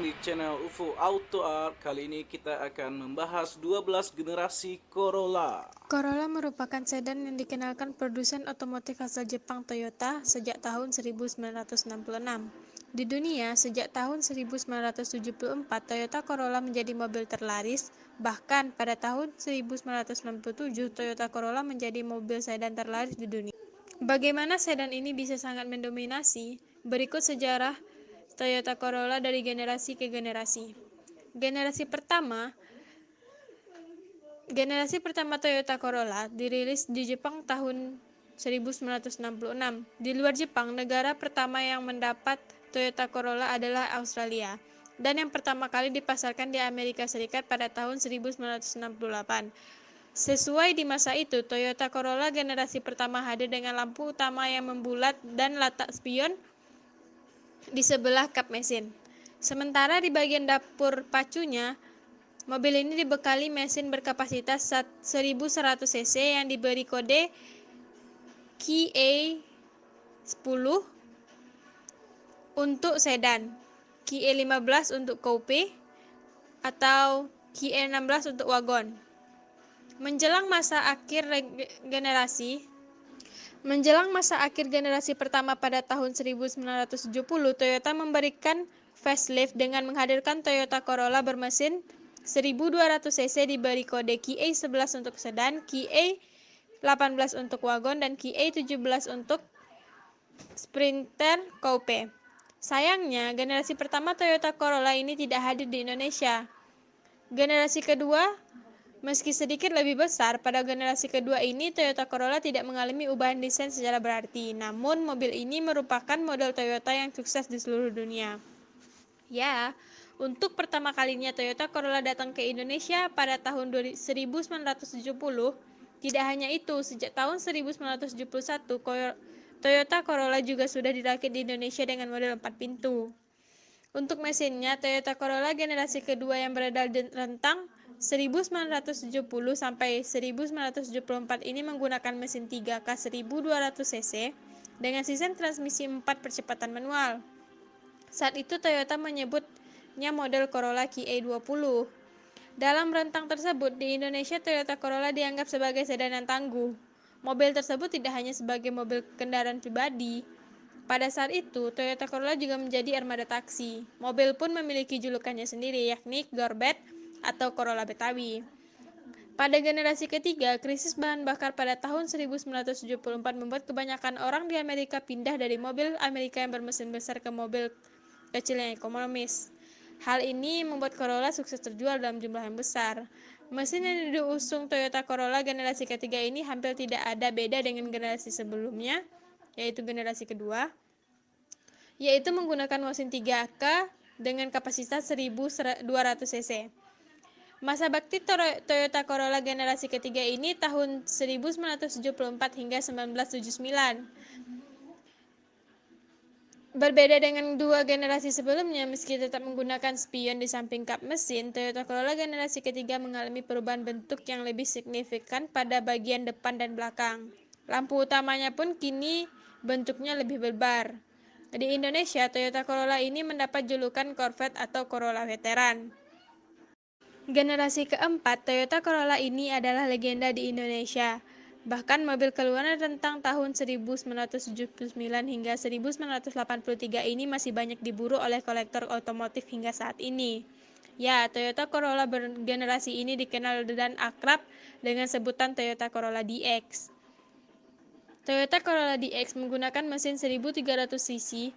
di channel UFO Auto Art. Kali ini kita akan membahas 12 generasi Corolla. Corolla merupakan sedan yang dikenalkan produsen otomotif asal Jepang Toyota sejak tahun 1966. Di dunia, sejak tahun 1974, Toyota Corolla menjadi mobil terlaris. Bahkan pada tahun 1997, Toyota Corolla menjadi mobil sedan terlaris di dunia. Bagaimana sedan ini bisa sangat mendominasi? Berikut sejarah Toyota Corolla dari generasi ke generasi. Generasi pertama Toyota Corolla dirilis di Jepang tahun 1966. Di luar Jepang, negara pertama yang mendapat Toyota Corolla adalah Australia, dan yang pertama kali dipasarkan di Amerika Serikat pada tahun 1968. Sesuai di masa itu, Toyota Corolla generasi pertama hadir dengan lampu utama yang membulat dan latak spion di sebelah kap mesin. Sementara di bagian dapur pacunya, mobil ini dibekali mesin berkapasitas 1100 cc yang diberi kode KA10 untuk sedan, KA15 untuk coupe, atau KA16 untuk wagon. Menjelang masa akhir generasi pertama pada tahun 1970, Toyota memberikan facelift dengan menghadirkan Toyota Corolla bermesin 1200 cc diberi kode KA11 untuk sedan, KA18 untuk wagon, dan KA17 untuk Sprinter Coupe. Sayangnya, generasi pertama Toyota Corolla ini tidak hadir di Indonesia. Generasi kedua, meski sedikit lebih besar, pada generasi kedua ini Toyota Corolla tidak mengalami ubahan desain secara berarti. Namun, mobil ini merupakan model Toyota yang sukses di seluruh dunia. Ya, untuk pertama kalinya Toyota Corolla datang ke Indonesia pada tahun 1970. Tidak hanya itu, sejak tahun 1971, Toyota Corolla juga sudah dirakit di Indonesia dengan model 4 pintu. Untuk mesinnya, Toyota Corolla generasi kedua yang berada di rentang 1970 sampai 1974 ini menggunakan mesin 3K 1200 cc dengan sistem transmisi 4 percepatan manual. Saat itu Toyota menyebutnya model Corolla KA20. Dalam rentang tersebut, di Indonesia Toyota Corolla dianggap sebagai sedan yang tangguh. Mobil tersebut tidak hanya sebagai mobil kendaraan pribadi. Pada saat itu, Toyota Corolla juga menjadi armada taksi. Mobil pun memiliki julukannya sendiri, yakni Gorbet atau Corolla Betawi. Pada generasi ketiga, krisis bahan bakar pada tahun 1974 membuat kebanyakan orang di Amerika pindah dari mobil Amerika yang bermesin besar ke mobil kecil yang ekonomis. Hal ini membuat Corolla sukses terjual dalam jumlah yang besar. Mesin yang diusung Toyota Corolla generasi ketiga ini hampir tidak ada beda dengan generasi sebelumnya, yaitu generasi kedua, yaitu menggunakan mesin 3K dengan kapasitas 1200 cc. Masa bakti Toyota Corolla generasi ketiga ini tahun 1974 hingga 1979. Berbeda dengan dua generasi sebelumnya, meski tetap menggunakan spion di samping kap mesin, Toyota Corolla generasi ketiga mengalami perubahan bentuk yang lebih signifikan pada bagian depan dan belakang. Lampu utamanya pun kini bentuknya lebih lebar. Di Indonesia, Toyota Corolla ini mendapat julukan Corvette atau Corolla Veteran. Generasi keempat, Toyota Corolla ini adalah legenda di Indonesia. Bahkan mobil keluaran rentang tahun 1979 hingga 1983 ini masih banyak diburu oleh kolektor otomotif hingga saat ini. Ya, Toyota Corolla generasi ini dikenal dan akrab dengan sebutan Toyota Corolla DX. Toyota Corolla DX menggunakan mesin 1300 cc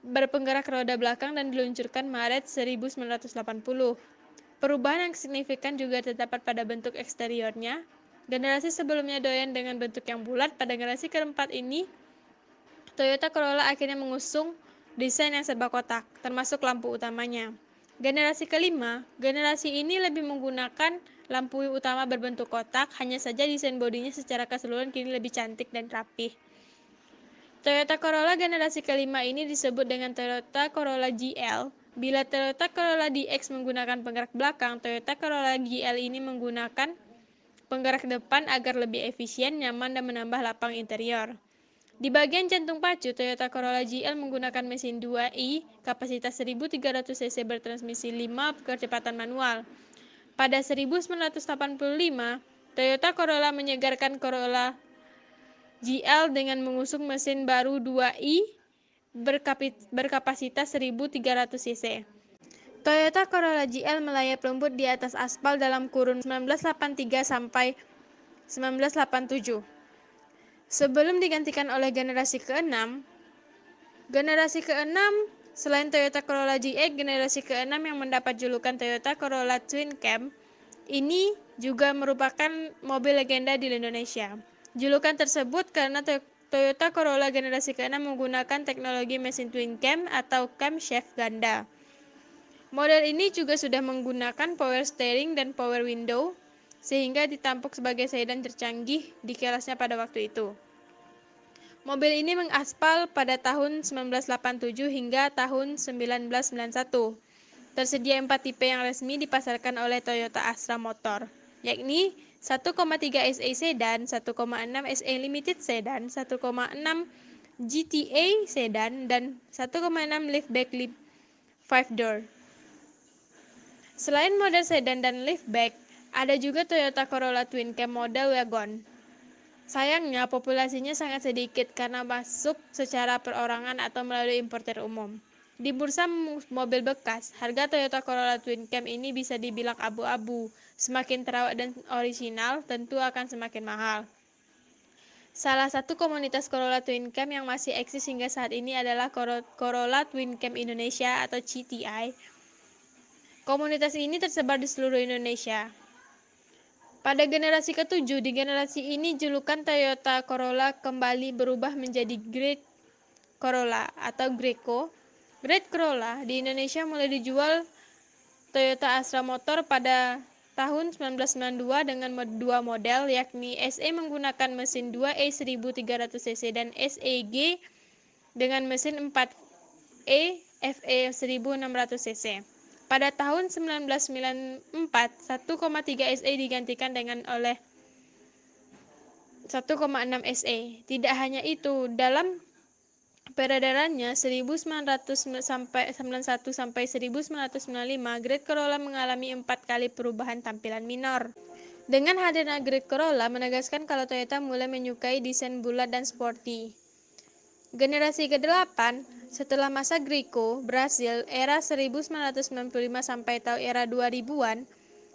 berpenggerak roda belakang dan diluncurkan Maret 1980. Perubahan yang signifikan juga terdapat pada bentuk eksteriornya. Generasi sebelumnya doyan dengan bentuk yang bulat, pada generasi keempat ini Toyota Corolla akhirnya mengusung desain yang serba kotak, termasuk lampu utamanya. Generasi kelima, generasi ini lebih menggunakan lampu utama berbentuk kotak, hanya saja desain bodinya secara keseluruhan kini lebih cantik dan rapih. Toyota Corolla generasi kelima ini disebut dengan Toyota Corolla GL. Bila Toyota Corolla DX menggunakan penggerak belakang, Toyota Corolla GL ini menggunakan penggerak depan agar lebih efisien, nyaman, dan menambah lapang interior. Di bagian jantung pacu, Toyota Corolla GL menggunakan mesin 2i kapasitas 1.300 cc bertransmisi 5 kecepatan manual. Pada 1985, Toyota Corolla menyegarkan Corolla GL dengan mengusung mesin baru 2i berkapasitas 1.300 cc. Toyota Corolla GL melayap lembut di atas aspal dalam kurun 1983 sampai 1987. Sebelum digantikan oleh generasi ke-6, selain Toyota Corolla GX, generasi ke-6 yang mendapat julukan Toyota Corolla Twin Cam, ini juga merupakan mobil legenda di Indonesia. Julukan tersebut karena Toyota Corolla generasi ke-6 menggunakan teknologi mesin twin cam atau camshaft ganda. Model ini juga sudah menggunakan power steering dan power window, sehingga ditampuk sebagai sedan tercanggih di kelasnya pada waktu itu. Mobil ini mengaspal pada tahun 1987 hingga tahun 1991. Tersedia 4 tipe yang resmi dipasarkan oleh Toyota Astra Motor, yakni 1,3 SE Sedan, 1,6 SE Limited Sedan, 1,6 GTA Sedan, dan 1,6 Liftback 5-door. Selain model sedan dan liftback, ada juga Toyota Corolla Twin Cam model wagon. Sayangnya, populasinya sangat sedikit karena masuk secara perorangan atau melalui importer umum. Di bursa mobil bekas, harga Toyota Corolla Twin Cam ini bisa dibilang abu-abu. Semakin terawat dan orisinal, tentu akan semakin mahal. Salah satu komunitas Corolla Twin Cam yang masih eksis hingga saat ini adalah Corolla Twin Cam Indonesia atau CTI. Komunitas ini tersebar di seluruh Indonesia. Pada generasi ke-7, di generasi ini julukan Toyota Corolla kembali berubah menjadi Great Corolla atau Greco. Great Corolla di Indonesia mulai dijual Toyota Astra Motor pada tahun 1992 dengan dua model, yakni SE menggunakan mesin 2E 1300 cc dan SEG dengan mesin 4E FE 1600 cc. Pada tahun 1994, 1,3 SE digantikan oleh 1,6 SE. Tidak hanya itu, dalam peredarannya 1991 sampai 1995, Great Corolla mengalami 4 kali perubahan tampilan minor. Dengan hadirnya Great Corolla menegaskan kalau Toyota mulai menyukai desain bulat dan sporty. Generasi ke-8, setelah masa Greco Brasil era 1995 sampai tahun era 2000-an,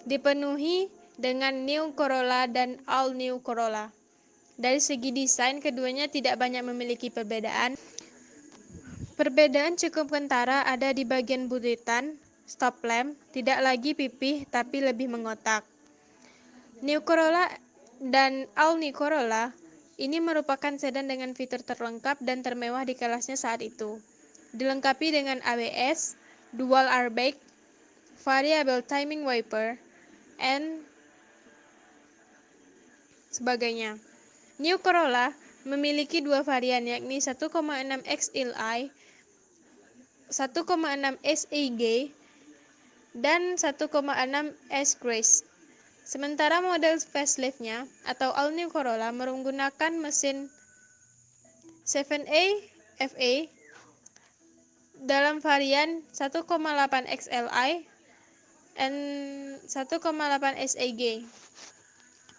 dipenuhi dengan New Corolla dan All New Corolla. Dari segi desain, keduanya tidak banyak memiliki perbedaan. Perbedaan cukup kentara ada di bagian buritan, stop lamp, tidak lagi pipih tapi lebih mengotak. New Corolla dan All New Corolla ini merupakan sedan dengan fitur terlengkap dan termewah di kelasnya saat itu. Dilengkapi dengan ABS, dual airbag, variable timing wiper, and sebagainya. New Corolla memiliki dua varian, yakni 1,6 XLI, 1,6 SEG, dan 1,6 S-Grace. Sementara model facelift-nya atau All New Corolla menggunakan mesin 7A FA dalam varian 1,8 XLI dan 1,8 SEG.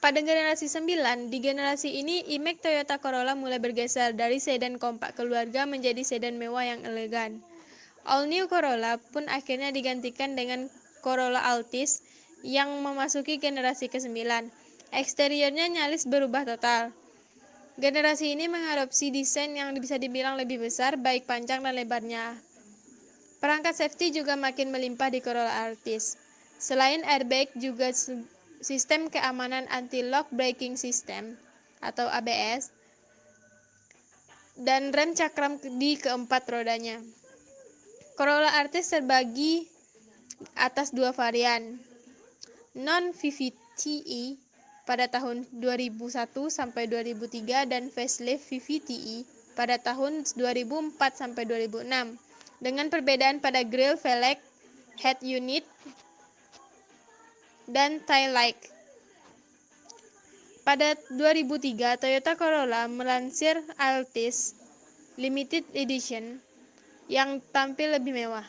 Pada generasi 9, di generasi ini image Toyota Corolla mulai bergeser dari sedan kompak keluarga menjadi sedan mewah yang elegan. All New Corolla pun akhirnya digantikan dengan Corolla Altis yang memasuki generasi ke-9. Eksteriornya nyaris berubah total. Generasi ini mengadopsi desain yang bisa dibilang lebih besar, baik panjang dan lebarnya. Perangkat safety juga makin melimpah di Corolla Altis. Selain airbag, juga sistem keamanan anti-lock braking system atau ABS dan rem cakram di keempat rodanya. Corolla Altis terbagi atas dua varian, non-VVTe pada tahun 2001 sampai 2003 dan facelift VVTe pada tahun 2004 sampai 2006 dengan perbedaan pada grill, velg, head unit, dan tail light. Pada 2003, Toyota Corolla melansir Altis Limited Edition yang tampil lebih mewah.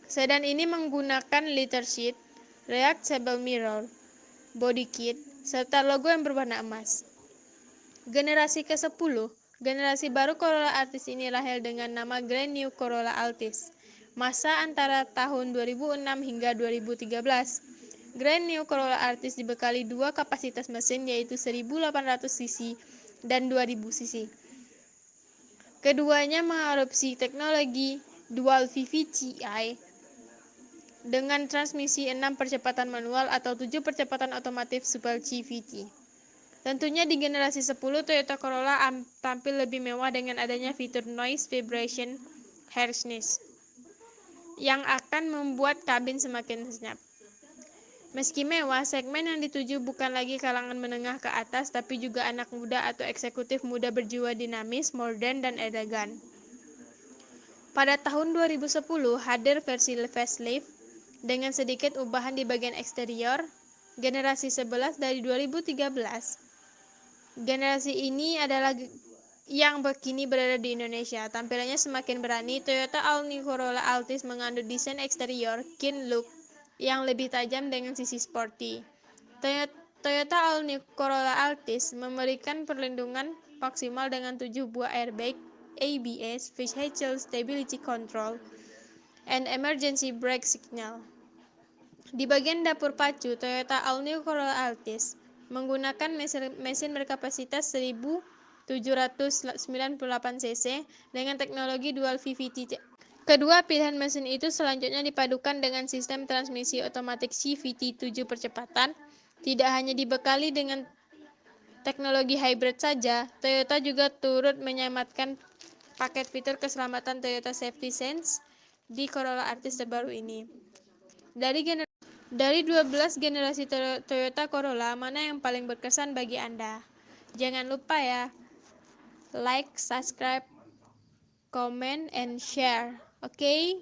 Sedan ini menggunakan leather seat, retractable mirror, body kit, serta logo yang berwarna emas. Generasi ke-10, generasi baru Corolla Altis ini lahir dengan nama Grand New Corolla Altis. Masa antara tahun 2006 hingga 2013. Grand New Corolla Altis dibekali dua kapasitas mesin yaitu 1800 cc dan 2000 cc. Keduanya mengadopsi teknologi Dual VVT-i dengan transmisi 6 percepatan manual atau 7 percepatan otomatis Super CVT. Tentunya di generasi 10 Toyota Corolla tampil lebih mewah dengan adanya fitur noise vibration harness yang akan membuat kabin semakin senyap. Meski mewah, segmen yang dituju bukan lagi kalangan menengah ke atas, tapi juga anak muda atau eksekutif muda berjiwa dinamis, modern, dan elegan. Pada tahun 2010, hadir versi facelift dengan sedikit ubahan di bagian eksterior, generasi 11 dari 2013. Generasi ini adalah yang kini berada di Indonesia. Tampilannya semakin berani, Toyota All New Corolla Altis mengandung desain eksterior keen look yang lebih tajam dengan sisi sporty. Toyota All New Corolla Altis memberikan perlindungan maksimal dengan 7 buah airbag, ABS, Vehicle Stability Control, and Emergency Brake Signal. Di bagian dapur pacu, Toyota All New Corolla Altis menggunakan mesin berkapasitas 1798 cc dengan teknologi Dual VVT. Kedua pilihan mesin itu selanjutnya dipadukan dengan sistem transmisi otomatis CVT 7 percepatan. Tidak hanya dibekali dengan teknologi hybrid saja, Toyota juga turut menyematkan paket fitur keselamatan Toyota Safety Sense di Corolla Altis terbaru ini. Dari 12 generasi Toyota Corolla, mana yang paling berkesan bagi Anda? Jangan lupa ya, like, subscribe, comment, and share. Okay?